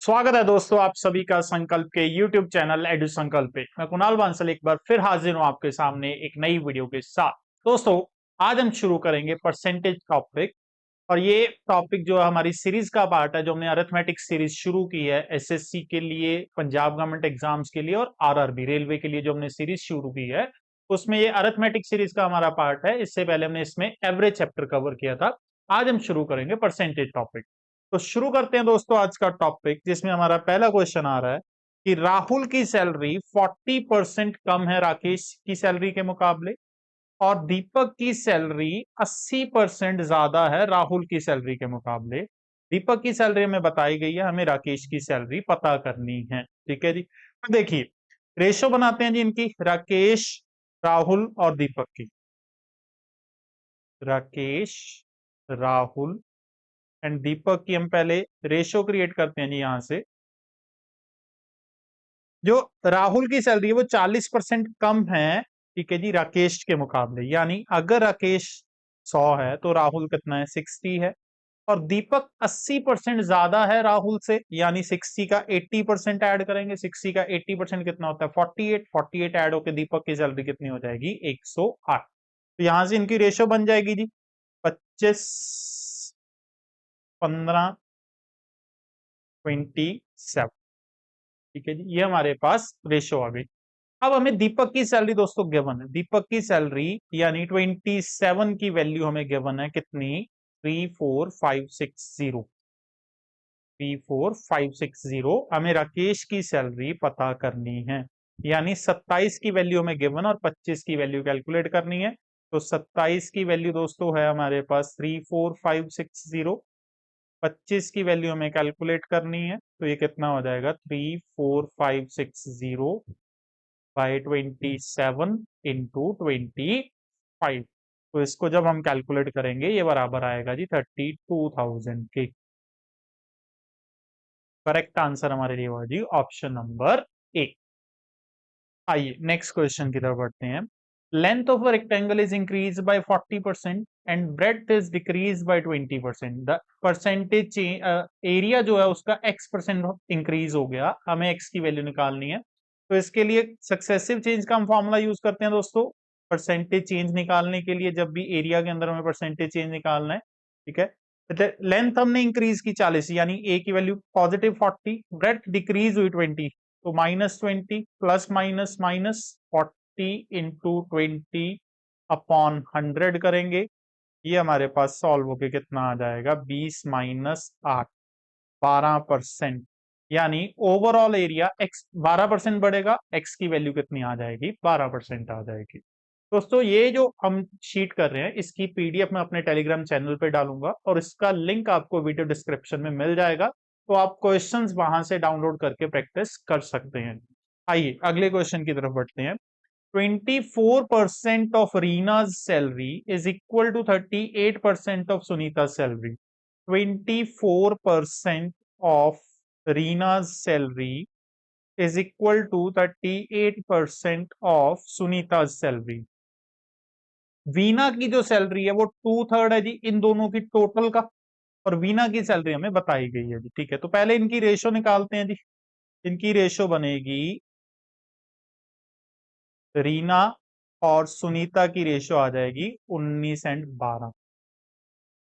स्वागत है दोस्तों आप सभी का संकल्प के YouTube चैनल एडु संकल्प पे। मैं कुणाल बांसल एक बार फिर हाजिर हूं आपके सामने एक नई वीडियो के साथ। दोस्तों आज हम शुरू करेंगे परसेंटेज टॉपिक। और ये टॉपिक जो है हमारी सीरीज का पार्ट है, जो हमने अरिथमेटिक सीरीज शुरू की है एसएससी के लिए, पंजाब गवर्नमेंट एग्जाम्स के लिए और आरआरबी रेलवे के लिए जो हमने सीरीज शुरू की है, उसमें ये अरिथमेटिक सीरीज का हमारा पार्ट है। इससे पहले हमने इसमें एवरेज चैप्टर कवर किया था। आज हम शुरू करेंगे परसेंटेज टॉपिक। तो शुरू करते हैं दोस्तों आज का टॉपिक, जिसमें हमारा पहला क्वेश्चन आ रहा है कि राहुल की सैलरी 40% कम है राकेश की सैलरी के मुकाबले, और दीपक की सैलरी 80% ज्यादा है राहुल की सैलरी के मुकाबले। दीपक की सैलरी हमें बताई गई है, हमें राकेश की सैलरी पता करनी है। ठीक है जी। तो देखिए रेशो बनाते हैं जी इनकी, राकेश, राहुल और दीपक की। राकेश, राहुल एंड दीपक की हम पहले रेशो क्रिएट करते हैं जी। यहां से जो राहुल की सैलरी है वो 40% कम है, ठीक है जी, राकेश के मुकाबले। यानी अगर राकेश 100 है तो राहुल कितना है, 60 है। और दीपक 80% ज्यादा है राहुल से, यानी 60 का 80% ऐड करेंगे। 60 का 80% कितना होता है, 48। 48 ऐड होकर दीपक की सैलरी कितनी हो जाएगी, 108। तो यहां से इनकी रेशो बन जाएगी जी 25, 15, 27। ठीक है जी, ये हमारे पास रेशो आ गई। अब हमें दीपक की सैलरी दोस्तों गिवन है। दीपक की सैलरी यानी 27 की वैल्यू हमें गिवन है, कितनी, 34560। 34560 हमें राकेश की सैलरी पता करनी है। यानी 27 की वैल्यू हमें गिवन और 25 की वैल्यू कैलकुलेट करनी है। तो 27 की वैल्यू दोस्तों है हमारे पास 34560। 25 की वैल्यू हमें कैलकुलेट करनी है, तो ये कितना हो जाएगा, 34560 बाई 27 इंटू 25। तो इसको जब हम कैलकुलेट करेंगे ये बराबर आएगा जी 32,000 के। करेक्ट आंसर हमारे लिए होगा जी ऑप्शन नंबर ए। आइए नेक्स्ट क्वेश्चन की तरफ बढ़ते हैं। Length of a rectangle is increase by 40% and breadth is decrease by 20%। The percentage area जो है उसका x% इंक्रीज हो गया, हमें x की वैल्यू निकालनी है। तो इसके लिए सक्सेसिव चेंज का हम फॉर्मूला यूज करते हैं दोस्तों, परसेंटेज चेंज निकालने के लिए। जब भी एरिया के अंदर हमें परसेंटेज चेंज निकालना है, ठीक है। लेंथ हमने इंक्रीज की 40, यानी ए की वैल्यू पॉजिटिव 40, ब्रेड्थ डिक्रीज हुई 20, तो -20 plus minus minus 40 into 20 upon 100 करेंगे। ये हमारे पास सॉल्व होके कितना आ जाएगा, 20 माइनस 8, 12%। यानी ओवरऑल एरिया x 12% बढ़ेगा, x की वैल्यू कितनी आ जाएगी, 12% आ जाएगी। दोस्तों ये जो हम शीट कर रहे हैं इसकी पीडीएफ मैं अपने टेलीग्राम चैनल पे डालूंगा और इसका लिंक आपको वीडियो डिस्क्रिप्शन में मिल जाएगा। तो आप क्वेश्चंस वहां से डाउनलोड करके प्रैक्टिस कर सकते हैं। आइए अगले क्वेश्चन की तरफ बढ़ते हैं। 24% of Reena's salary is equal to 38% of Sunita salary. 24% of Reena's salary is equal to 38% of Sunita salary. Veena की जो सैलरी है वो 2/3 है जी इन दोनों की टोटल का, और वीना की सैलरी हमें बताई गई है जी। ठीक है, तो पहले इनकी रेशो निकालते हैं जी। इनकी रेशो बनेगी, रीना और सुनीता की रेशो आ जाएगी 19 एंड 12।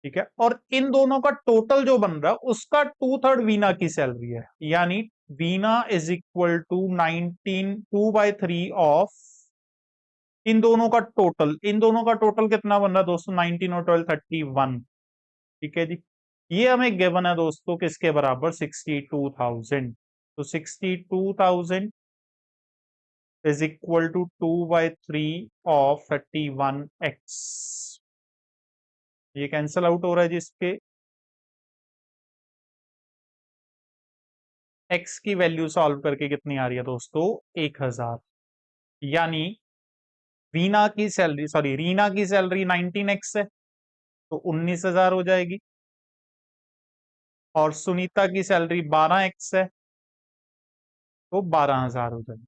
ठीक है, और इन दोनों का टोटल जो बन रहा है उसका 2/3 वीना की सैलरी है। यानी Veena is equal to 19 2/3 of इन दोनों का टोटल। इन दोनों का टोटल कितना बन रहा है दोस्तों, 19 और 12 31। ठीक है जी, ये हमें गिवन है दोस्तों किसके बराबर, 62,000। तो 62,000 is equal to 2/3 of 31x। ये कैंसल आउट हो रहा है जिसके x की वैल्यू सॉल्व करके कितनी आ रही है दोस्तों, 1000। यानी वीना की सैलरी, सॉरी रीना की सैलरी 19x है तो 19,000 हो जाएगी, और सुनीता की सैलरी 12x है तो 12,000 हो जाएगी।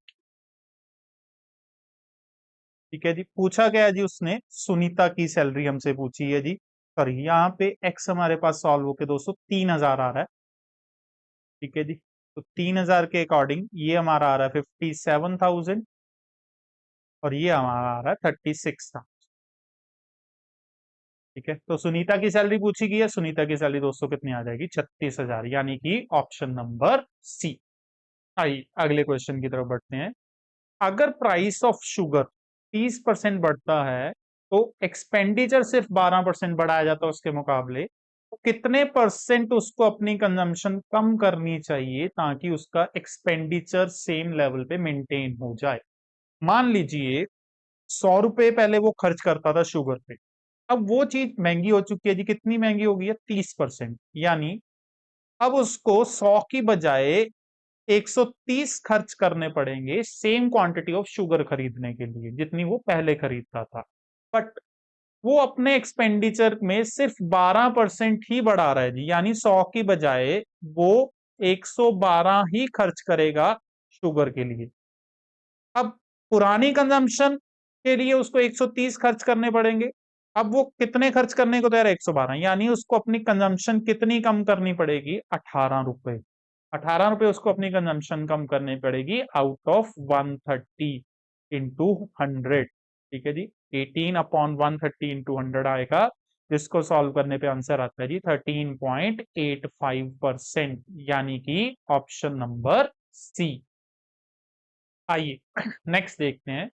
ठीक है जी, पूछा गया है जी उसने सुनीता की सैलरी हमसे पूछी है जी। सॉरी यहाँ पे x हमारे पास सॉल्व होके दोस्तों 3,000 आ रहा है। ठीक है जी, तो 3000 के अकॉर्डिंग ये हमारा आ रहा है 57,000 और ये हमारा आ रहा है 36,000। ठीक है, तो सुनीता की सैलरी पूछी गई है, सुनीता की सैलरी दोस्तों कितनी आ जाएगी 36,000, यानी कि ऑप्शन नंबर सी। आइए अगले क्वेश्चन की तरफ बढ़ते हैं। अगर प्राइस ऑफ शुगर 30% बढ़ता है तो एक्सपेंडिचर सिर्फ 12% बढ़ाया जाता है उसके मुकाबले, तो कितने परसेंट उसको अपनी कंजम्पशन कम करनी चाहिए ताकि उसका एक्सपेंडिचर सेम लेवल पे मेंटेन हो जाए। मान लीजिए 100 रुपए पहले वो खर्च करता था शुगर पे, अब वो चीज महंगी हो चुकी है जी, कितनी महंगी हो गई है 30%, यानी अब उसको 100 की बजाय 130 खर्च करने पड़ेंगे सेम क्वांटिटी ऑफ शुगर खरीदने के लिए जितनी वो पहले खरीदता था। बट वो अपने एक्सपेंडिचर में सिर्फ 12% ही बढ़ा रहा है जी, यानी 100 की बजाय वो 112 ही खर्च करेगा शुगर के लिए। अब पुरानी कंजम्पशन के लिए उसको 130 खर्च करने पड़ेंगे। अब वो कितने खर्च करने को तैयार है 112, यानी उसको अपनी कंजम्पशन कितनी कम करनी पड़ेगी 18 रुपए। 18 रुपए उसको अपनी कंजम्पशन कम करनी पड़ेगी आउट ऑफ 130 इंटू 100। ठीक है जी, 18/130 इंटू 100 आएगा, जिसको सॉल्व करने पे आंसर आता है जी 13.85%, यानी कि ऑप्शन नंबर सी। आइए नेक्स्ट देखते हैं।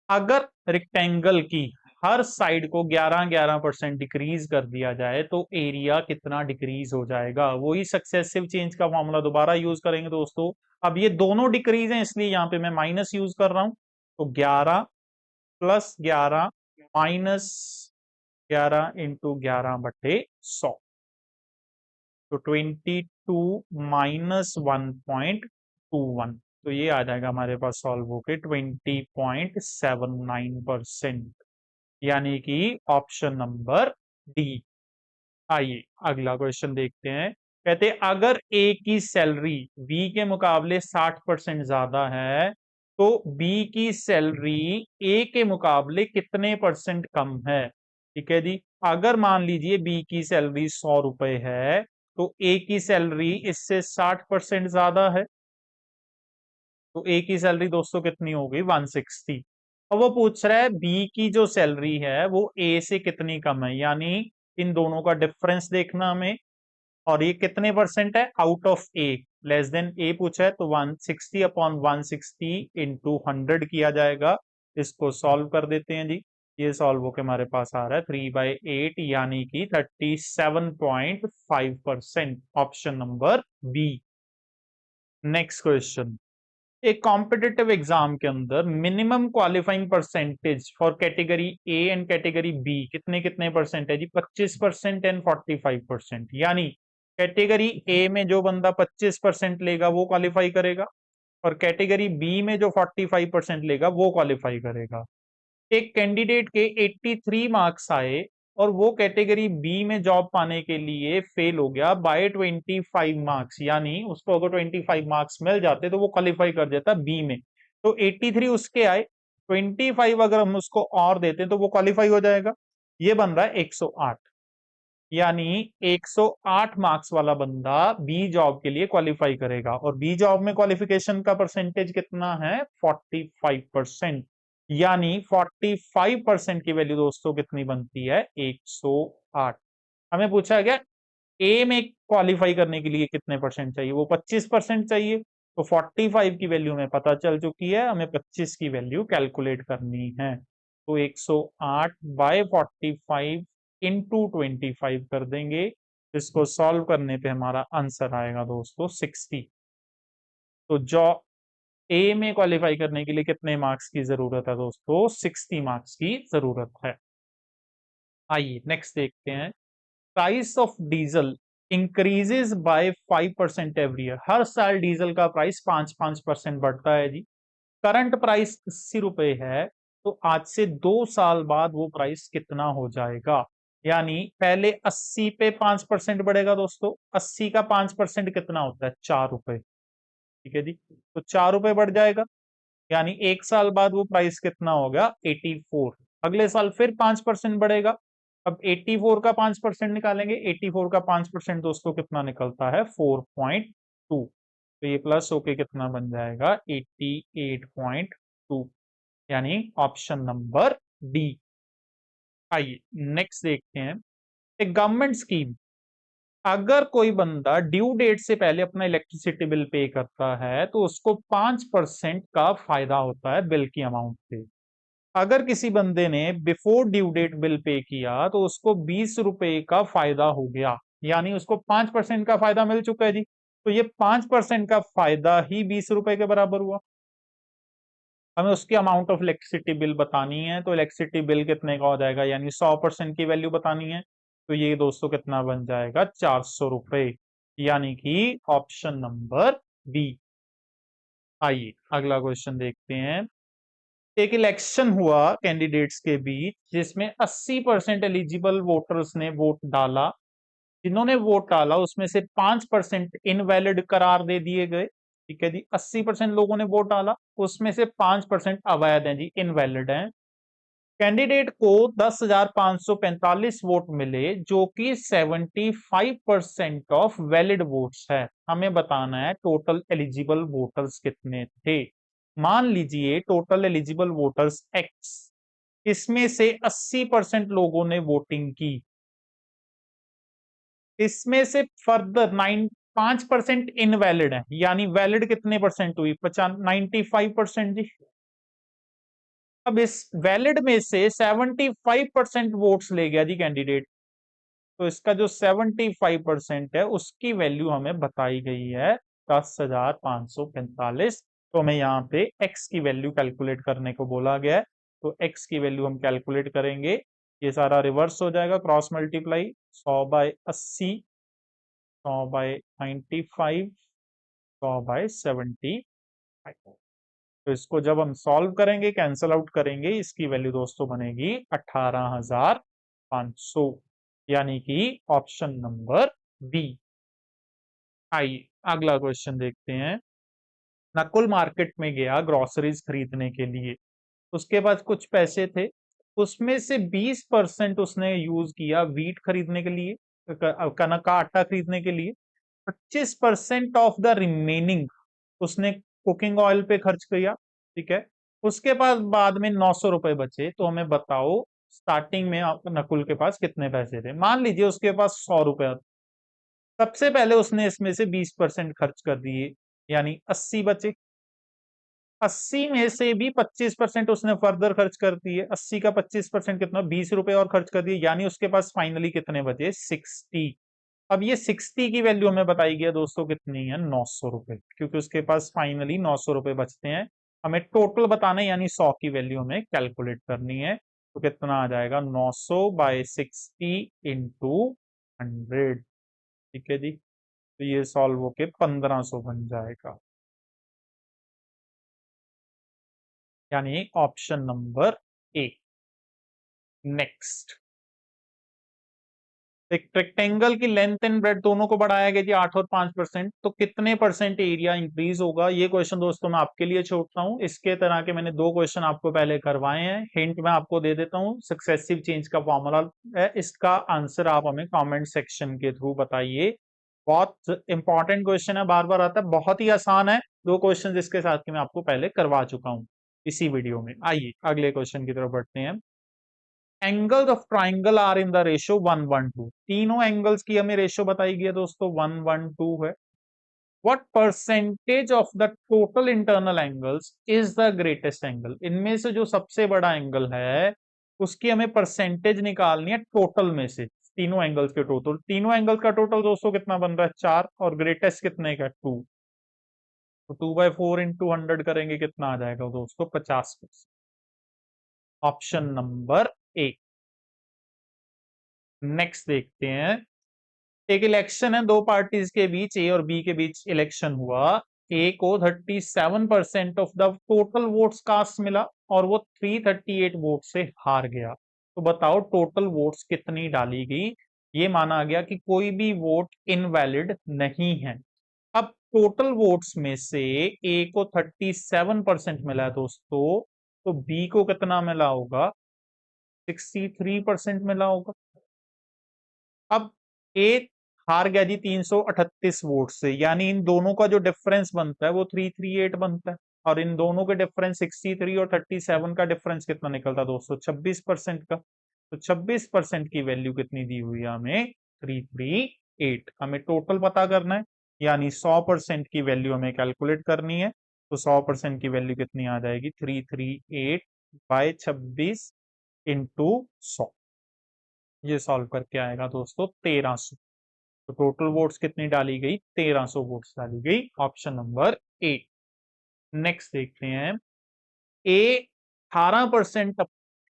अगर रेक्टेंगल की हर साइड को 11-11% डिक्रीज कर दिया जाए तो एरिया कितना डिक्रीज हो जाएगा। वही सक्सेसिव चेंज का फॉर्मूला दोबारा यूज करेंगे दोस्तों। अब ये दोनों डिक्रीज हैं इसलिए यहां पे मैं माइनस यूज कर रहा हूं, तो 11 प्लस 11 माइनस 11 इंटू 11/100, तो 22 - 1.21, तो ये आ जाएगा हमारे पास सॉल्व होके 20.79%, यानी कि ऑप्शन नंबर डी। आइए अगला क्वेश्चन देखते हैं। कहते हैं अगर ए की सैलरी बी के मुकाबले 60% ज्यादा है तो बी की सैलरी ए के मुकाबले कितने परसेंट कम है। ठीक है जी, अगर मान लीजिए बी की सैलरी 100 रुपए है तो ए की सैलरी इससे 60% ज्यादा है, तो ए की सैलरी दोस्तों कितनी हो गई 160। अब वो पूछ रहा है बी की जो सैलरी है वो ए से कितनी कम है, यानी इन दोनों का डिफरेंस देखना हमें। और ये कितने परसेंट है out of A, less than A पूछा है तो 160/160 इंटू 100 किया जाएगा। इसको सॉल्व कर देते हैं जी, ये सॉल्व होकर हमारे पास आ रहा है 3/8, यानी कि 37.5%, option number B. Next question. एक कॉम्पिटिटिव एग्जाम के अंदर minimum qualifying percentage for category A and category B कितने कितने परसेंट है जी 25% एंड 45%, यानी कैटेगरी ए में जो बंदा 25% लेगा वो क्वालिफाई करेगा और कैटेगरी बी में जो 45% लेगा वो क्वालिफाई करेगा। एक कैंडिडेट के 83 मार्क्स आए और वो कैटेगरी बी में जॉब पाने के लिए फेल हो गया बाय 25 मार्क्स, यानी उसको अगर 25 मार्क्स मिल जाते तो वो क्वालिफाई कर जाता बी में। तो 83 उसके आए, 25 अगर हम उसको और देते तो वो क्वालिफाई हो जाएगा। ये बन रहा है 108, यानी 108 मार्क्स वाला बंदा बी जॉब के लिए क्वालिफाई करेगा और बी जॉब में क्वालिफिकेशन का परसेंटेज कितना है 45%, यानी 45% की वैल्यू दोस्तों कितनी बनती है 108। हमें पूछा गया ए में क्वालिफाई करने के लिए कितने परसेंट चाहिए, वो 25% चाहिए, तो 45 की वैल्यू में पता चल चुकी है, हमें 25 की वैल्यू कैलकुलेट करनी है। तो 108/45 इंटू 25 कर देंगे, इसको सॉल्व करने पे हमारा आंसर आएगा दोस्तों 60। तो जो ए में क्वालिफाई करने के लिए कितने मार्क्स की जरूरत है दोस्तों 60 मार्क्स की जरूरत है। आइए नेक्स्ट देखते हैं। Price of diesel increases by 5% every year, हर साल डीजल का प्राइस 5-5% बढ़ता है जी। करंट प्राइस 80 रुपए है, तो आज से 2 साल बाद वो प्राइस कितना हो जाएगा। यानी पहले 80 पे 5% बढ़ेगा दोस्तों, 80 का 5% कितना होता है 4 रुपए। ठीक है जी, तो 4 रुपए बढ़ जाएगा, यानी 1 साल बाद वो प्राइस कितना होगा 84। अगले साल फिर 5% बढ़ेगा, अब 84 का 5% निकालेंगे, 84 का 5% दोस्तों कितना निकलता है 4.2। तो ये प्लस होके कितना बन जाएगा 88.2, यानी ऑप्शन नंबर डी। आइए नेक्स्ट देखते हैं। एक गवर्नमेंट स्कीम, अगर कोई बंदा ड्यू डेट से पहले अपना इलेक्ट्रिसिटी बिल पे करता है तो उसको 5% का फायदा होता है बिल की अमाउंट पे। अगर किसी बंदे ने before due date bill pay किया तो उसको 20 रुपए का फायदा हो गया, यानी उसको 5% का फायदा मिल चुका है जी। तो ये 5% का फायदा ही 20 रुपए के बराबर हुआ। हमें उसकी अमाउंट ऑफ इलेक्ट्रिसिटी बिल बतानी है, तो इलेक्ट्रिसिटी बिल कितने का हो जाएगा, यानी 100% की वैल्यू बतानी है। तो ये दोस्तों कितना बन जाएगा 400 रुपए, यानी कि ऑप्शन नंबर बी। आइए अगला क्वेश्चन देखते हैं। एक इलेक्शन हुआ कैंडिडेट्स के बीच जिसमें 80% एलिजिबल वोटर्स ने वोट डाला। जिन्होंने वोट डाला उसमें से 5% इनवैलिड करार दे दिए गए। ठीक है जी, 80% लोगों ने वोट डाला, उसमें से 5% अवैध हैं जी, इनवैलिड हैं। कैंडिडेट को 10,545 वोट मिले, जो कि 75% ऑफ वैलिड वोट्स है। हमें बताना है टोटल एलिजिबल वोटर्स कितने थे। मान लीजिए टोटल एलिजिबल वोटर्स एक्स, इसमें से 80% लोगों ने वोटिंग की, इसमें से फर्दर 5% इनवैलिड है, यानी वैलिड कितने परसेंट हुई 95% जी। अब इस वैलिड में से 75% वोट्स ले गया जी कैंडिडेट, तो इसका जो 75% है उसकी वैल्यू हमें बताई गई है 10,545। तो हमें यहाँ पे x की वैल्यू कैलकुलेट करने को बोला गया है, तो x की वैल्यू हम कैलकुलेट करेंगे। ये सारा रिवर्स हो जाएगा, क्रॉस मल्टीप्लाई 100/80, 100/95, 100/75। तो इसको जब हम सॉल्व करेंगे, कैंसल आउट करेंगे, इसकी वैल्यू दोस्तों बनेगी 18,500, यानी कि ऑप्शन नंबर बी। आइए अगला क्वेश्चन देखते हैं। नकुल मार्केट में गया ग्रोसरीज खरीदने के लिए, उसके पास कुछ पैसे थे, उसमें से 20% उसने यूज किया वीट खरीदने के लिए, कनक का आटा खरीदने के लिए। 25% ऑफ द रिमेनिंग उसने कुकिंग ऑयल पे खर्च किया। ठीक है, उसके पास बाद में 900 रुपए बचे। तो हमें बताओ स्टार्टिंग में नकुल के पास कितने पैसे थे। मान लीजिए उसके पास 100 रुपया, सबसे पहले उसने इसमें से 20% खर्च कर दिए, यानी 80 बचे। 80 में से भी 25% उसने फर्दर खर्च कर दिए, 80 का 25% कितना 20 रुपए और खर्च कर दिए, यानी उसके पास फाइनली कितने बचे 60। अब ये 60 की वैल्यू हमें बताई गई है दोस्तों कितनी है 900 रुपए, क्योंकि उसके पास फाइनली 900 रुपए बचते हैं। हमें टोटल बताना है, यानी 100 की वैल्यू हमें कैलकुलेट करनी है। तो कितना आ जाएगा 900/60 इंटू 100। ठीक है जी, तो ये सॉल्व होके 1500 बन जाएगा, यानी ऑप्शन नंबर ए। नेक्स्ट, एक रेक्टेंगल की लेंथ एंड ब्रेड दोनों को बढ़ाया गया जी 8 और 5%, तो कितने परसेंट एरिया इंक्रीज होगा। ये क्वेश्चन दोस्तों मैं आपके लिए छोड़ता हूं। इसके तरह के मैंने 2 क्वेश्चन आपको पहले करवाए हैं, हिंट मैं आपको दे देता हूं। सक्सेसिव चेंज का फॉर्मूला है, इसका आंसर आप हमें कमेंट सेक्शन के थ्रू बताइए। बहुत इंपॉर्टेंट क्वेश्चन है, बार बार आता है, बहुत ही आसान है। 2 क्वेश्चन जिसके साथ कि मैं आपको पहले करवा चुका हूं इसी वीडियो में। आइए अगले क्वेश्चन की तरफ बढ़ते हैं। Angles of triangle are in the ratio 1:1:2। तीनों एंगल्स की हमें रेशियो बताई गई है दोस्तों 1:1:2 है। What percentage of the total internal angles is the greatest angle. इनमें से जो सबसे बड़ा एंगल है उसकी हमें परसेंटेज निकालनी है टोटल में से। तीनों एंगल्स के टोटल, तीनों एंगल्स का टोटल दोस्तों कितना बन रहा है 4, और ग्रेटेस्ट कितने का 2। तो 2/4 इंटू 100 करेंगे, कितना आ जाएगा दोस्तों 50%। Option number A. नेक्स्ट देखते हैं। एक इलेक्शन है, 2 पार्टीज के बीच, ए और बी के बीच इलेक्शन हुआ। ए को 37% of the total votes cast मिला, और वो 338 वोट से हार गया। तो बताओ टोटल वोट्स कितनी डाली गई। ये माना गया कि कोई भी वोट इनवैलिड नहीं है। अब टोटल वोट्स में से ए को 37% मिला है दोस्तों, तो बी को कितना मिला होगा 63% मिला होगा। अब ए हार गया जी 338 वोट से, यानी इन दोनों का जो डिफरेंस बनता है वो 338 बनता है, और इन दोनों के डिफरेंस 63 और 37 का डिफरेंस कितना निकलता है दोस्तों, 26% का। तो 26% की वैल्यू कितनी दी हुई है हमें, 338। हमें टोटल पता करना है, यानी 100% की वैल्यू हमें कैलकुलेट करनी है। तो 100% की वैल्यू कितनी आ जाएगी, 338 बाय 26 इंटू 100। ये सॉल्व करके आएगा दोस्तों 1300। तो टोटल वोट्स कितनी डाली गई, 1300 वोट्स डाली गई, ऑप्शन नंबर ए। नेक्स्ट देखते हैं, ए 18%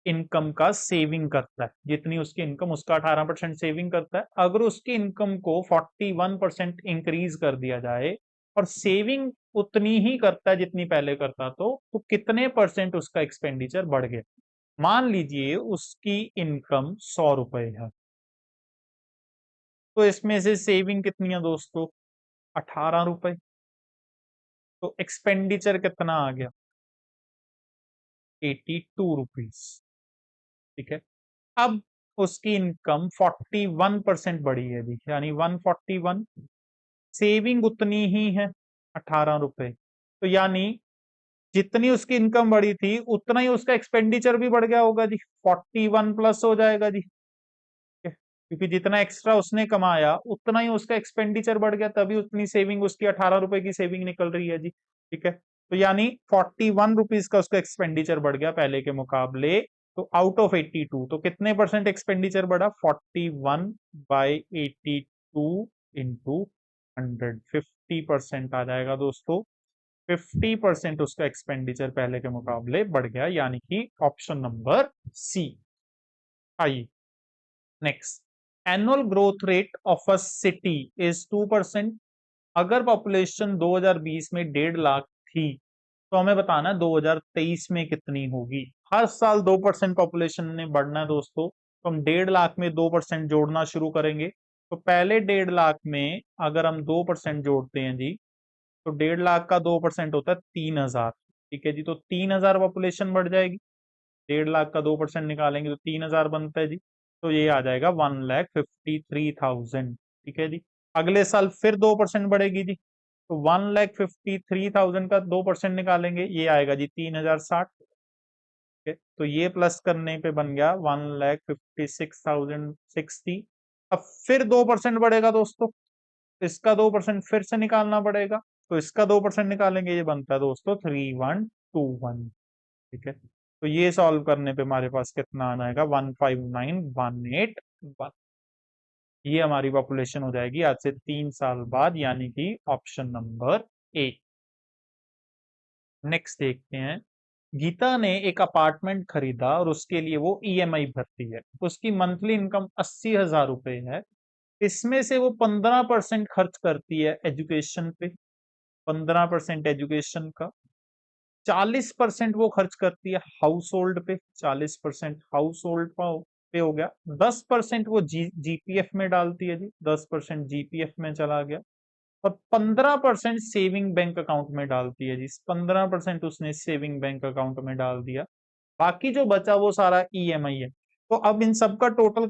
इनकम का सेविंग करता है, जितनी उसकी इनकम उसका 18% सेविंग करता है। अगर उसकी इनकम को 41% इंक्रीज कर दिया जाए और सेविंग उतनी ही करता है जितनी पहले करता, तो कितने परसेंट उसका एक्सपेंडिचर बढ़ गया। मान लीजिए उसकी इनकम 100 रुपए है, तो इसमें से सेविंग कितनी है दोस्तों, 18 रुपए। तो एक्सपेंडिचर कितना आ गया, 82 रुपीज। ठीक है, अब उसकी इनकम 41% बढ़ी है जी, यानी 141। सेविंग उतनी ही है, 18 रुपए। तो यानी जितनी उसकी इनकम बढ़ी थी उतना ही उसका एक्सपेंडिचर भी बढ़ गया होगा जी, 41 प्लस हो जाएगा जी। ठीक है? क्योंकि जितना एक्स्ट्रा उसने कमाया उतना ही उसका एक्सपेंडिचर बढ़ गया, तभी उतनी सेविंग, उसकी 18 रुपए की सेविंग निकल रही है जी। ठीक है, तो यानी 41 रुपीज का उसका एक्सपेंडिचर बढ़ गया पहले के मुकाबले। तो आउट ऑफ 82, तो कितने परसेंट एक्सपेंडिचर बढ़ा, 41 बाई 82 इंटू 100, 50% आ जाएगा दोस्तों। 50% उसका एक्सपेंडिचर पहले के मुकाबले बढ़ गया, यानी कि ऑप्शन नंबर सी। आइए next, annual growth rate of a city is 2%। अगर पॉपुलेशन 2020 में 1.5 लाख थी, तो हमें बताना है 2023 में कितनी होगी। हर साल 2% पॉपुलेशन ने बढ़ना है दोस्तों, तो हम 1.5 लाख में 2% जोड़ना शुरू करेंगे। तो पहले 1.5 लाख में अगर हम 2% जोड़ते हैं जी, तो 1.5 लाख का 2% होता है 3,000। ठीक है जी, तो 3,000 पॉपुलेशन बढ़ जाएगी। 1.5 लाख का 2% निकालेंगे तो 3,000 बनता है जी। तो ये आ जाएगा 1,53,000। ठीक है जी, अगले साल फिर 2% बढ़ेगी जी, तो 1,53,000 का 2% निकालेंगे, ये आएगा जी 3,060। तो ये प्लस करने पे बन गया 1,56,060। अब फिर 2% बढ़ेगा दोस्तों, इसका 2% फिर से निकालना पड़ेगा, तो इसका 2% निकालेंगे, ये बनता है दोस्तों 3,121। ठीक है, तो ये सॉल्व करने पे हमारे पास कितना आ जाएगा, 159,181। ये हमारी पॉपुलेशन हो जाएगी आज से 3 साल बाद, यानी कि ऑप्शन नंबर ए। नेक्स्ट देखते हैं, गीता ने एक अपार्टमेंट खरीदा और उसके लिए वो ईएमआई भरती है। उसकी मंथली इनकम 80,000 रुपए है। इसमें से वो 15% खर्च करती है एजुकेशन पे, 15% एजुकेशन का, 40% वो खर्च करती है हाउस होल्ड पे, 40% हाउस होल्ड पे हो गया। 10% वो जीपीएफ में डालती है जी, 10% जीपीएफ में चला गया। और 15% सेविंग बैंक अकाउंट में डालती है जी, 15% उसने सेविंग बैंक अकाउंट में डाल दिया। बाकी जो बचा वो सारा ईएमआई है। तो अब इन सब का टोटल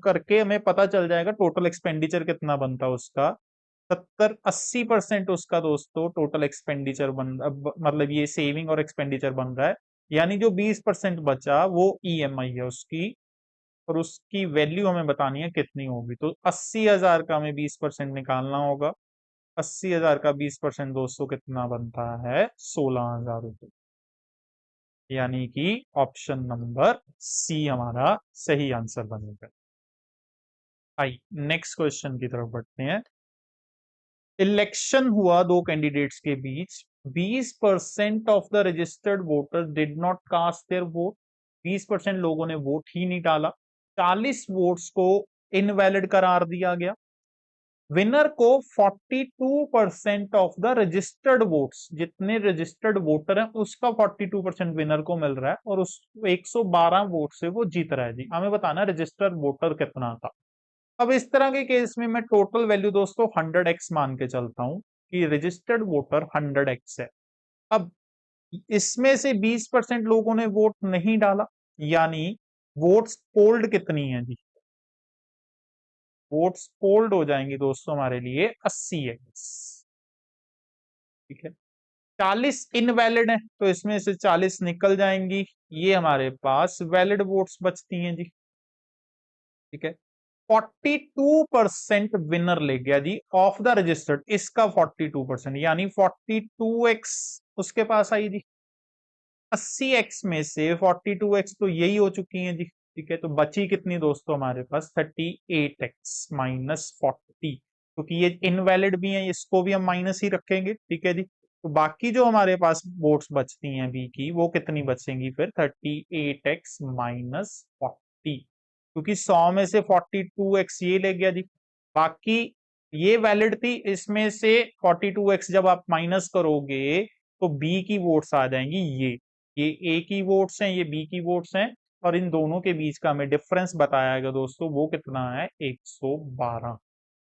करके हमें पता चल जाएगा टोटल एक्सपेंडिचर कितना बनता है उसका। 70-80% उसका दोस्तों टोटल एक्सपेंडिचर मतलब ये सेविंग और एक्सपेंडिचर बन रहा है। यानी जो 20% बचा वो ईएमआई है उसकी, और उसकी वैल्यू हमें बतानी है कितनी होगी। तो 80,000 का हमें 20% निकालना होगा। 80,000 का 20% दोस्तों कितना बनता है, 16,000 रुपये। यानी कि ऑप्शन नंबर सी हमारा सही आंसर बनेगा। आइए नेक्स्ट क्वेश्चन की तरफ बढ़ते हैं। इलेक्शन हुआ दो कैंडिडेट्स के बीच, 20% of the registered voter did not cast their vote. 20% लोगों ने वोट ही नहीं डाला, 40 वोट्स को इनवैलिड करार दिया गया। विनर को 42% ऑफ द रजिस्टर्ड वोट्स, जितने रजिस्टर्ड वोटर हैं उसका 42% विनर को मिल रहा है, और उस 112 वोट से वो जीत रहा है जी। हमें बताना रजिस्टर्ड वोटर कितना था। अब इस तरह के केस में मैं टोटल वैल्यू दोस्तों 100x मान के चलता हूं कि रजिस्टर्ड वोटर 100x है। अब इसमें से 20% लोगों ने वोट नहीं डाला, यानी वोट्स पोल्ड कितनी है जी, वोट्स फोल्ड हो जाएंगी दोस्तों हमारे लिए 80x। ठीक है, 40 इनवैलिड है तो इसमें से 40 निकल जाएंगी, ये हमारे पास वैलिड वोट्स बचती हैं जी। ठीक है, 42% विनर ले गया जी ऑफ द रजिस्टर्ड, इसका 42% यानी 42x उसके पास आई जी। 80x में से 42x तो यही हो चुकी है जी। ठीक है, तो बची कितनी दोस्तों हमारे पास 38x माइनस 40, क्योंकि ये इनवैलिड भी है, इसको भी हम माइनस ही रखेंगे। ठीक है जी, तो बाकी जो हमारे पास वोट्स बचती हैं बी की, वो कितनी बचेंगी फिर 38x माइनस 40, क्योंकि 100 में से 42x ये ले गया जी। बाकी ये वैलिड थी, इसमें से 42x जब आप माइनस करोगे तो बी की वोट्स आ जाएंगी, ये ए की वोट्स हैं, ये बी की वोट्स हैं, और इन दोनों के बीच का हमें डिफरेंस बताया गया दोस्तों, वो कितना है 112।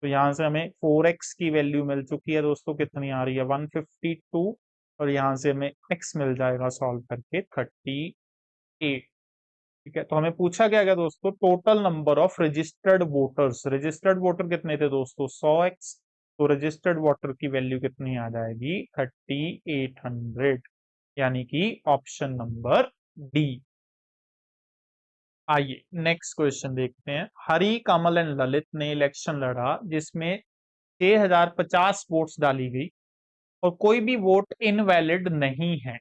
तो यहां से हमें 4x की वैल्यू मिल चुकी है दोस्तों, कितनी आ रही है 152, और यहां से हमें x मिल जाएगा सॉल्व करके 38। ठीक है, तो हमें पूछा गया दोस्तों total number of registered voters, registered voter कितने थे दोस्तों 100x, तो रजिस्टर्ड वोटर की वैल्यू कितनी आ जाएगी 3800, यानी कि ऑप्शन नंबर डी। आइए नेक्स्ट क्वेश्चन देखते हैं। हरि, कमल एंड ललित ने इलेक्शन लड़ा जिसमें 6050 वोट्स डाली गई और कोई भी वोट इनवैलिड नहीं है।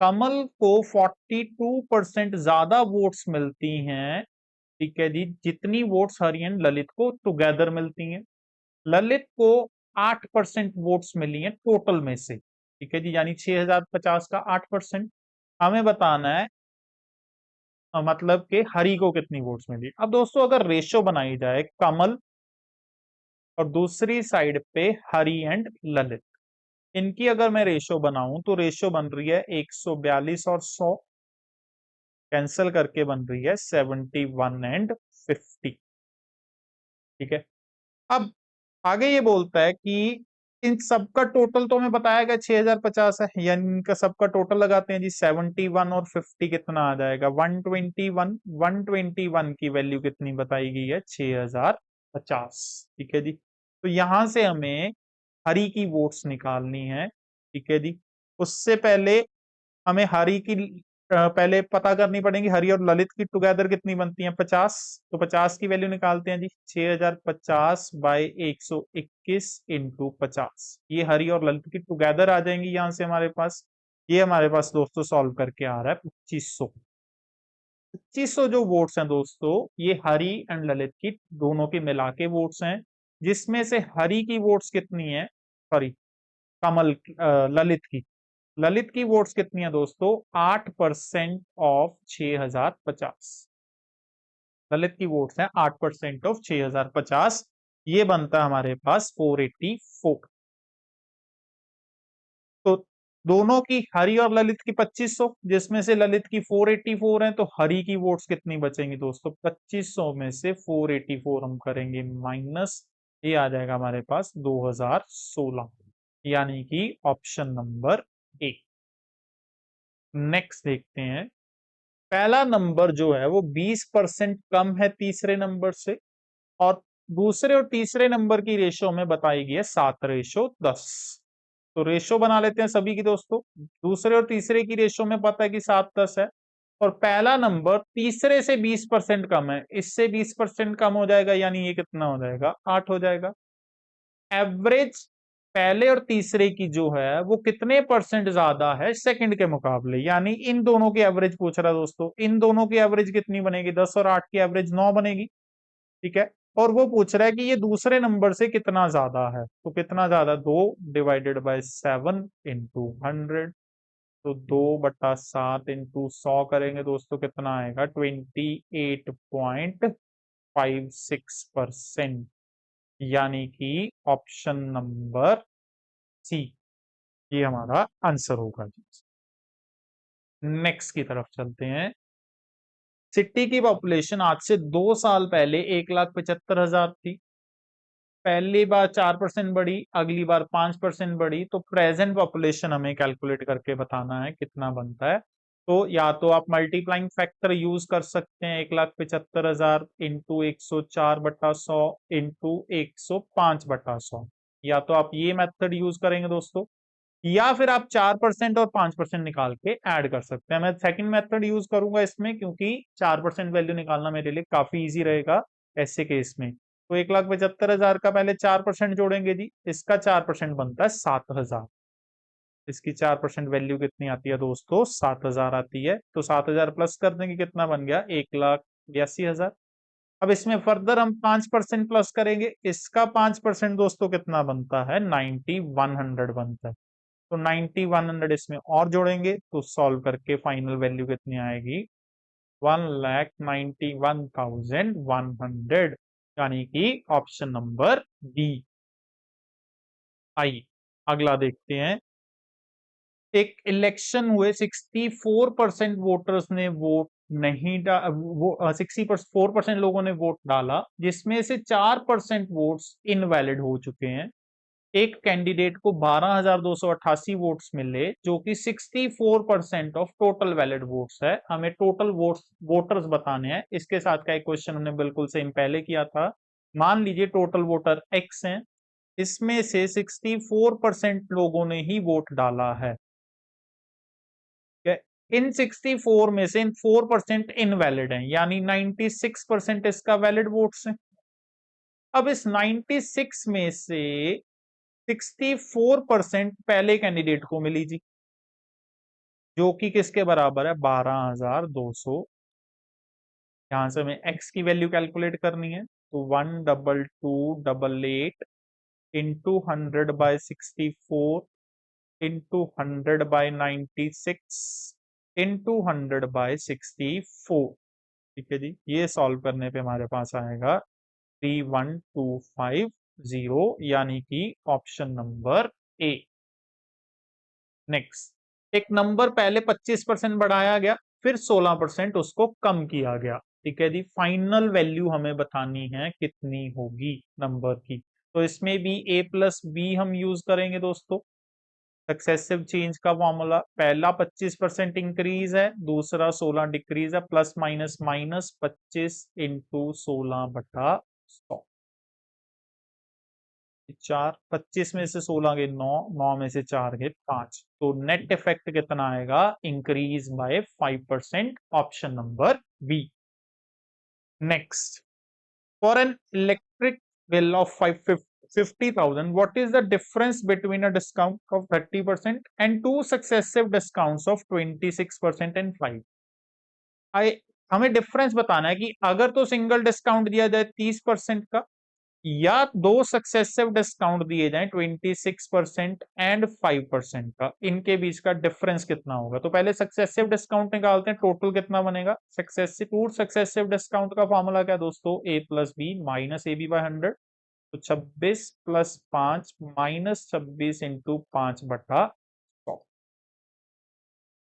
कमल को 42% ज्यादा वोट्स मिलती हैं, ठीक है जी, जितनी वोट्स हरि एंड ललित को टुगेदर मिलती हैं। ललित को 8% वोट्स मिली हैं टोटल में से। ठीक है जी, यानी 6050 का 8%। हमें बताना है मतलब कि हरि को कितनी वोट्स मिली। अब दोस्तों अगर रेशो बनाई जाए कमल और दूसरी साइड पे हरि एंड ललित, इनकी अगर मैं रेशो बनाऊं तो रेशो बन रही है 142 और 100, कैंसिल करके बन रही है 71 एंड 50। ठीक है, अब आगे ये बोलता है कि इन सबका टोटल तो हमें बताया गया 6050 है, यानी इनका सबका टोटल लगाते हैं जी, 71 और 50 कितना आ जाएगा 121। 121 की वैल्यू कितनी बताई गई है 6050। ठीक है जी, तो यहां से हमें हरि की वोट्स निकालनी है। ठीक है जी, उससे पहले हमें हरि की पहले पता करनी पड़ेगी हरि और ललित की टुगेदर कितनी बनती है 50, तो 50 की वैल्यू निकालते हैं जी। 6050 बाई 121 इंटू 50, ये हरि और ललित की टुगेदर आ जाएंगी यहां से हमारे पास। ये हमारे पास दोस्तों सॉल्व करके आ रहा है 2500। 2500 जो वोट्स हैं दोस्तों, ये हरि एंड ललित की दोनों के मिला के वोट्स हैं, जिसमें से हरि की वोट्स कितनी है, सॉरी ललित की, ललित की वोट्स कितनी है दोस्तों 8% ऑफ 6050। ललित की वोट्स है 8% ऑफ 6050, ये बनता है हमारे पास 484। तो दोनों की हरि और ललित की 2500, जिसमें से ललित की 484 है, तो हरि की वोट्स कितनी बचेंगी दोस्तों 2500 में से 484 हम करेंगे माइनस, ये आ जाएगा हमारे पास 2016, यानी कि ऑप्शन नंबर ए। नेक्स्ट देखते हैं, पहला नंबर जो है वो 20% कम है तीसरे नंबर से, और दूसरे और तीसरे नंबर की रेशो में बताई गई है 7:10। तो रेशो बना लेते हैं सभी की दोस्तों। दूसरे और तीसरे की रेशो में पता है कि 7:10 है, और पहला नंबर तीसरे से 20% कम है, इससे 20% कम हो जाएगा, यानी ये कितना हो जाएगा 8 हो जाएगा। एवरेज पहले और तीसरे की जो है वो कितने परसेंट ज्यादा है सेकंड के मुकाबले, यानी इन दोनों की एवरेज पूछ रहा है दोस्तों। इन दोनों की एवरेज कितनी बनेगी 10 और 8 की एवरेज 9 बनेगी। ठीक है, और वो पूछ रहा है कि ये दूसरे नंबर से कितना ज्यादा है, तो कितना ज्यादा 2 डिवाइडेड बाय 7 इंटू 100, तो 2/7 इंटू 100 करेंगे दोस्तों, कितना आएगा 28.56%, यानी कि ऑप्शन नंबर सी ये हमारा आंसर होगा जी। नेक्स्ट की तरफ चलते हैं। सिटी की पॉपुलेशन आज से 2 साल पहले 1,75,000 थी। पहली बार 4% बढ़ी, अगली बार 5% बढ़ी, तो प्रेजेंट पॉपुलेशन हमें कैलकुलेट करके बताना है कितना बनता है। तो या तो आप मल्टीप्लाइंग फैक्टर यूज कर सकते हैं, 1,75,000 इंटू 104/100 इंटू 105/100, या तो आप ये मेथड यूज करेंगे दोस्तों, या फिर आप 4% और 5% निकाल के ऐड कर सकते हैं। मैं सेकंड मेथड यूज करूंगा इसमें, क्योंकि 4% वैल्यू निकालना मेरे लिए काफी इजी रहेगा ऐसे केस में। तो 1,75,000 का पहले 4% जोड़ेंगे जी, इसका 4% बनता है 7,000। इसकी 4% वैल्यू कितनी आती है दोस्तों? 7,000 आती है। तो 7,000 प्लस कर देंगे, कितना बन गया? 1,82,000। अब इसमें फर्दर हम 5% प्लस करेंगे, इसका 5% दोस्तों कितना बनता है? 9,100 बनता है। तो 9,100 इसमें और जोड़ेंगे तो सॉल्व करके फाइनल वैल्यू कितनी आएगी? 1,91,100, यानी कि ऑप्शन नंबर डी। आइए अगला देखते हैं। एक इलेक्शन हुए, 64% वोटर्स ने वोट नहीं वो 64% लोगों ने वोट डाला, जिसमें से 4% वोट्स इनवैलिड हो चुके हैं। एक कैंडिडेट को 12,288 वोट्स मिले, जो कि 64% ऑफ टोटल वैलिड वोट्स है। हमें टोटल वोट्स वोटर्स बताने हैं। इसके साथ का एक क्वेश्चन हमने बिल्कुल सेम पहले किया था। मान लीजिए टोटल वोटर एक्स हैं, इसमें से 64% लोगों ने ही वोट डाला है। इन 64 में से इन 4% इनवैलिड हैं, यानी 96% इसका वैलिड वोट्स है। अब इस 96 में से 64% पहले कैंडिडेट को मिली जी, जो कि किसके बराबर है? 12,200। यहां से हमें एक्स की वैल्यू कैलकुलेट करनी है, तो 1,2,2,8 इंटू 100/64 इंटू 100/96 इंटू 100/64। ठीक है जी, ये सॉल्व करने पे हमारे पास आएगा 31,250, यानी कि ऑप्शन नंबर ए। नेक्स्ट, एक नंबर पहले 25% बढ़ाया गया, फिर 16% उसको कम किया गया। ठीक है जी, फाइनल वैल्यू हमें बतानी है कितनी होगी नंबर की। तो इसमें भी a प्लस बी हम यूज करेंगे दोस्तों। सक्सेसिव चेंज का फॉर्मूला, पहला 25% इंक्रीज है, दूसरा 16 डिक्रीज है, प्लस माइनस माइनस 25 इंटू 16/100। 4, 25 में से 16 गए 9, 9 में से 4 गए 5, तो नेट इफेक्ट कितना आएगा? Increase by 5%, option number B. Next, for an electric bill of 50,000, what is the difference between a discount of 30% and two successive discounts of 26% and 5? आई हमें डिफरेंस बताना है कि अगर तो सिंगल डिस्काउंट दिया जाए 30% का, या दो सक्सेसिव डिस्काउंट दिए जाएं 26% एंड 5% का, इनके बीच का डिफरेंस कितना होगा। तो पहले सक्सेसिव डिस्काउंट निकालते हैं, टोटल कितना बनेगा। सक्सेसिव टू सक्सेसिव डिस्काउंट का फॉर्मूला क्या दोस्तों? A plus B minus A B by 100। तो 26 प्लस 5 माइनस 26 इंटू 5/100,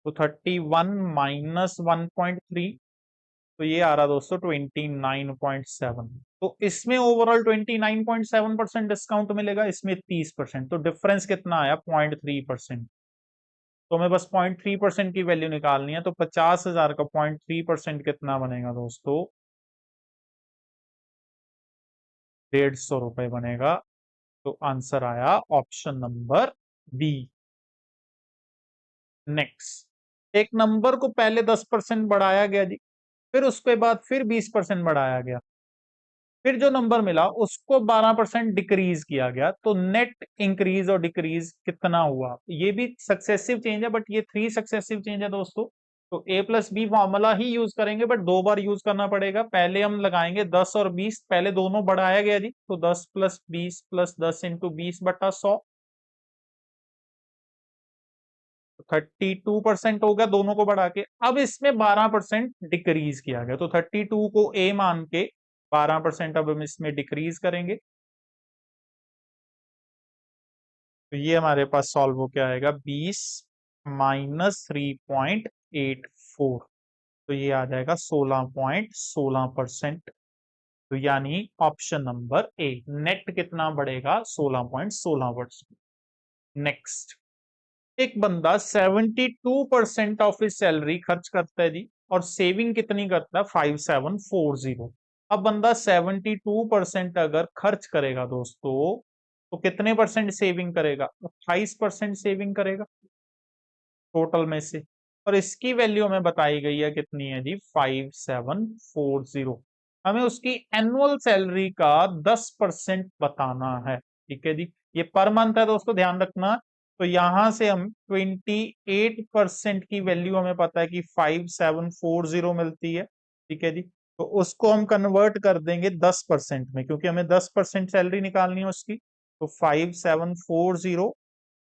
तो 31 माइनस 1.3, तो ये आ रहा दोस्तों 29.7। तो इसमें ओवरऑल 29.7% डिस्काउंट मिलेगा, इसमें 30%, तो डिफरेंस कितना आया? 0.3%। तो हमें बस 0.3% की वैल्यू निकालनी है। तो 50,000 का 0.3% कितना बनेगा दोस्तों? 150 रुपए बनेगा। तो आंसर आया ऑप्शन नंबर बी। नेक्स्ट, एक नंबर को पहले 10% बढ़ाया गया जी, फिर उसके बाद फिर 20% बढ़ाया गया, फिर जो नंबर मिला उसको 12% डिक्रीज किया गया। तो नेट इंक्रीज और डिक्रीज कितना हुआ? ये भी सक्सेसिव चेंज है, बट ये 3 सक्सेसिव चेंज है दोस्तों। तो a प्लस बी फॉर्मूला ही यूज करेंगे, बट 2 बार यूज करना पड़ेगा। पहले हम लगाएंगे 10 और 20, पहले दोनों बढ़ाया गया जी, तो 10 प्लस 20 प्लस 10 इंटू 20/100, 32% हो गया दोनों को बढ़ा के। अब इसमें 12% डिक्रीज किया गया, तो 32 को ए मान के 12% अब हम इसमें डिक्रीज करेंगे। तो ये हमारे पास सॉल्व हो के आएगा 20 माइनस 3.84, तो ये आ जाएगा 16.16%। तो यानी ऑप्शन नंबर ए, नेट कितना बढ़ेगा? 16.16%। नेक्स्ट, एक बंदा 72% ऑफ हिज सैलरी खर्च करता है जी, और सेविंग कितनी करता है 5740। अब बंदा 72% अगर खर्च करेगा दोस्तों, तो कितने परसेंट सेविंग करेगा? 28% सेविंग करेगा टोटल में से। और इसकी वैल्यू हमें बताई गई है कितनी है जी, 5740। हमें उसकी एनुअल सैलरी का 10% बताना है। ठीक है जी, ये पर मंथ है दोस्तों, ध्यान रखना। तो यहां से हम 28% की वैल्यू हमें पता है कि 5740 मिलती है। ठीक है जी, तो उसको हम कन्वर्ट कर देंगे 10% में, क्योंकि हमें 10% सैलरी निकालनी है उसकी। तो 5740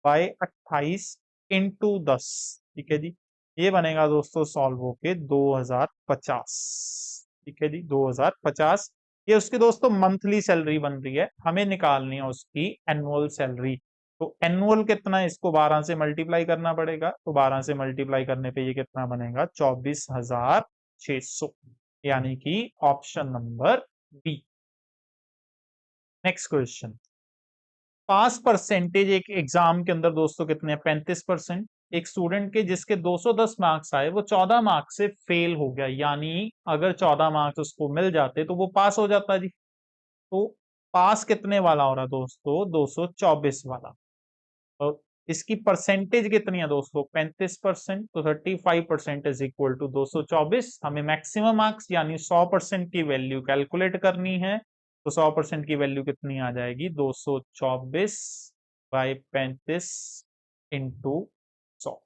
बाय 28 इंटू 10। ठीक है जी, ये बनेगा दोस्तों सॉल्व होके 2050। ठीक है जी, 2050। ये उसकी दोस्तों मंथली सैलरी बन रही है, हमें निकालनी है उसकी एनुअल सैलरी। तो एनुअल कितना है, इसको 12 से मल्टीप्लाई करना पड़ेगा। तो 12 से मल्टीप्लाई करने पे ये कितना बनेगा, 24,600, यानी कि option number B. Next question. Pass percentage एक एग्जाम के अंदर दोस्तों कितने, 35%। एक स्टूडेंट के जिसके 210 मार्क्स आए, वो 14 मार्क्स से फेल हो गया, यानी अगर 14 मार्क्स उसको मिल जाते तो वो पास हो जाता जी। तो पास कितने वाला हो रहा दोस्तों, 224 वाला। और इसकी परसेंटेज कितनी है दोस्तों, 35%। तो 35% इज इक्वल टू 224। हमें मैक्सिमम मार्क्स यानी 100% की वैल्यू कैलकुलेट करनी है। तो 100% की वैल्यू कितनी आ जाएगी, 224 बाई 35 इंटू 100।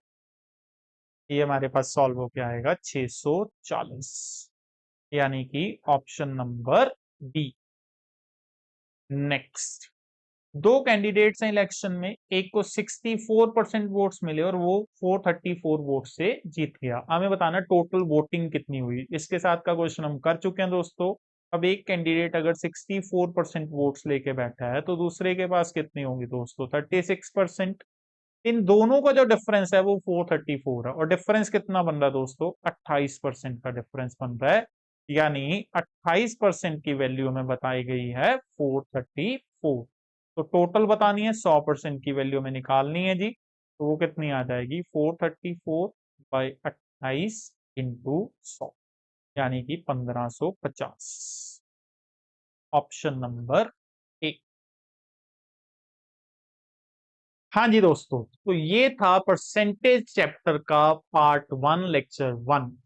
ये हमारे पास सॉल्व होके आएगा 640, यानी कि ऑप्शन नंबर बी। नेक्स्ट। दो कैंडिडेट्स हैं इलेक्शन में, एक को 64% वोट्स मिले और वो 434 वोट से जीत गया। हमें बताना टोटल वोटिंग कितनी हुई। इसके साथ का क्वेश्चन हम कर चुके हैं दोस्तों। अब एक कैंडिडेट अगर 64% वोट्स लेके बैठा है, तो दूसरे के पास कितनी होंगी दोस्तों, 36%। इन दोनों का जो डिफरेंस है वो 434 है, और डिफरेंस कितना बन रहा है दोस्तों, 28% का डिफरेंस बन रहा है। यानी 28% की वैल्यू हमें बताई गई है 434। तो टोटल बतानी है, 100% की वैल्यू हमें निकालनी है जी। तो वो कितनी आ जाएगी, 434 बाई 28 इंटू 100, यानी कि 1550। Option number A. हाँ जी दोस्तों, तो ये था परसेंटेज चैप्टर का पार्ट 1 लेक्चर 1।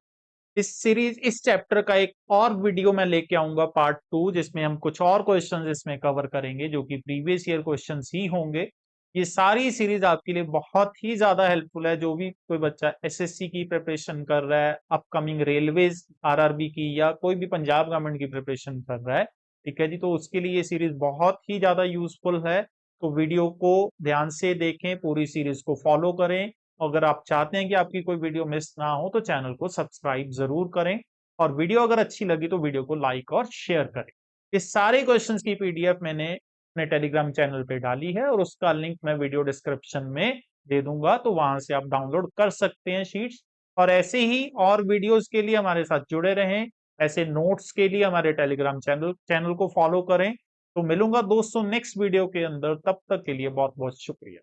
इस चैप्टर का एक और वीडियो मैं लेके आऊंगा पार्ट 2, जिसमें हम कुछ और क्वेश्चंस इसमें कवर करेंगे जो कि प्रीवियस ईयर क्वेश्चंस ही होंगे। ये सारी सीरीज आपके लिए बहुत ही ज्यादा हेल्पफुल है, जो भी कोई बच्चा एसएससी की प्रिपरेशन कर रहा है, अपकमिंग रेलवेज आरआरबी की, या कोई भी पंजाब गवर्नमेंट की प्रिपरेशन कर रहा है। ठीक है जी, तो उसके लिए ये सीरीज बहुत ही ज्यादा यूजफुल है। तो वीडियो को ध्यान से देखें, पूरी सीरीज को फॉलो करें। अगर आप चाहते हैं कि आपकी कोई वीडियो मिस ना हो, तो चैनल को सब्सक्राइब जरूर करें। और वीडियो अगर अच्छी लगी तो वीडियो को लाइक और शेयर करें। इस सारे क्वेश्चंस की पीडीएफ मैंने अपने टेलीग्राम चैनल पे डाली है, और उसका लिंक मैं वीडियो डिस्क्रिप्शन में दे दूंगा, तो वहां से आप डाउनलोड कर सकते हैं शीट्स। और ऐसे ही और वीडियोस के लिए हमारे साथ जुड़े रहें। ऐसे नोट्स के लिए हमारे टेलीग्राम चैनल को फॉलो करें। तो मिलूंगा दोस्तों नेक्स्ट वीडियो के अंदर, तब तक के लिए बहुत बहुत शुक्रिया।